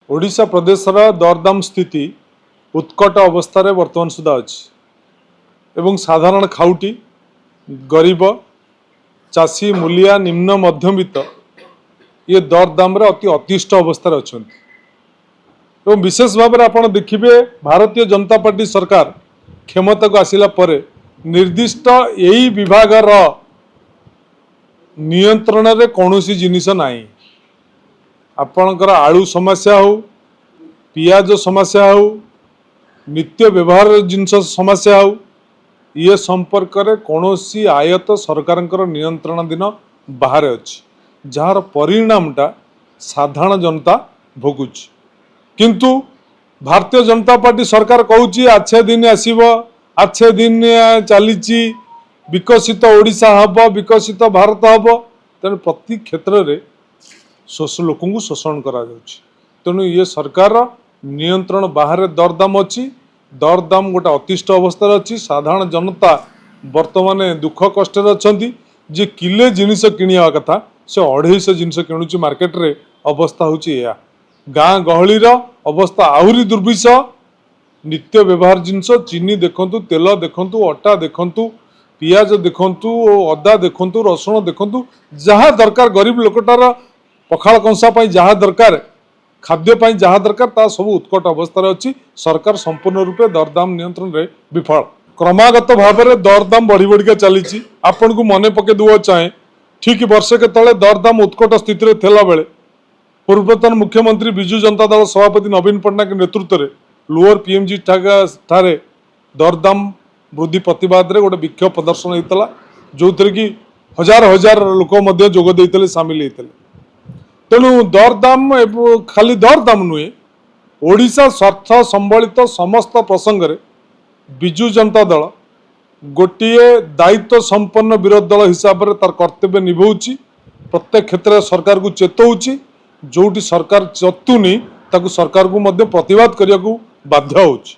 ओडिशा प्रदेशर दरदाम स्थिति उत्कट अवस्था वर्तमान सुधा अच्छी एवं साधारण खाउटी गरीब चाषी मूलिया निम्न मध्यवित्त ये दरदाम अति अतिष्ट अवस्था अच्छा विशेष भाव में आप देखिए भारतीय जनता पार्टी सरकार क्षमता को आसिला परे निर्दिष्ट यही विभागर नियंत्रण रे कौनसी जिनिस नाही आपणकर आलू समस्या हो पियाज समस्या हो नित्य व्यवहार जिनस समस्या हो ये संपर्क में कौनसी आयत सरकार नियंत्रण दिन बाहर अच्छी जार परिणामटा साधारण जनता भोगुच किंतु भारतीय जनता पार्टी सरकार कहूँ अच्छे दिन आसीबो अच्छे दिन चली विकसित ओडिशा हम विकसित भारत हम तेणु प्रति क्षेत्र में लोक शोषण करा तेणु ये सरकार नियंत्रण बाहर दरदाम अच्छी दरदाम गोटे अतिष्ट अवस्था अच्छी साधारण जनता वर्तमान दुख कष्ट अच्छा जे किले जिनिस किणवा कथा से 250 जिनिस किणुची मार्केट रे अवस्था होची गाँ गहलीर अवस्था आहुरी दुर्विष नित्य व्यवहार जिनस चीनी देखंतु तेल देखंतु अटा देखंतु पियाज देखंतु अदा देखंतु रसुण देखंतु जहाँ दरकार गरीब लोकटार पखाल कंसा जहाँ दरकार खाद्य जहाँ दरकार ता सब उत्कट अवस्था अच्छी सरकार संपूर्ण रूपे दरदाम नियंत्रण रे विफल क्रमागत भाव में दरदाम बढ़ी बढ़िका चली आपण को मन पके दुआ चाहे ठीक वर्षे के तले दरदाम उत्कट स्थिति थिला बेले पूर्वतन मुख्यमंत्री विजु जनता दल सभापति नवीन पट्टनायक नेतृत्व में लोअर पीएमजी ठारे दरदाम वृद्धि प्रतिवाद रे गोटे विक्षोभ प्रदर्शन होता जो थे कि हजार हजार लोक जोगदे सामिल होते तेणु दरदाम खाली दरदाम नुहे ओडिशा स्वार्थ संबलित समस्त प्रसंग रे विजु जनता दल गोटे दायित्व संपन्न विरोधी दल हिसाब से तार कर्तव्य निभाऊँच प्रत्येक क्षेत्र में सरकार को चेताऊँच जोटी सरकार चतुनी ताकू सरकार को प्रतिवाद करने को बाध्य होउछि।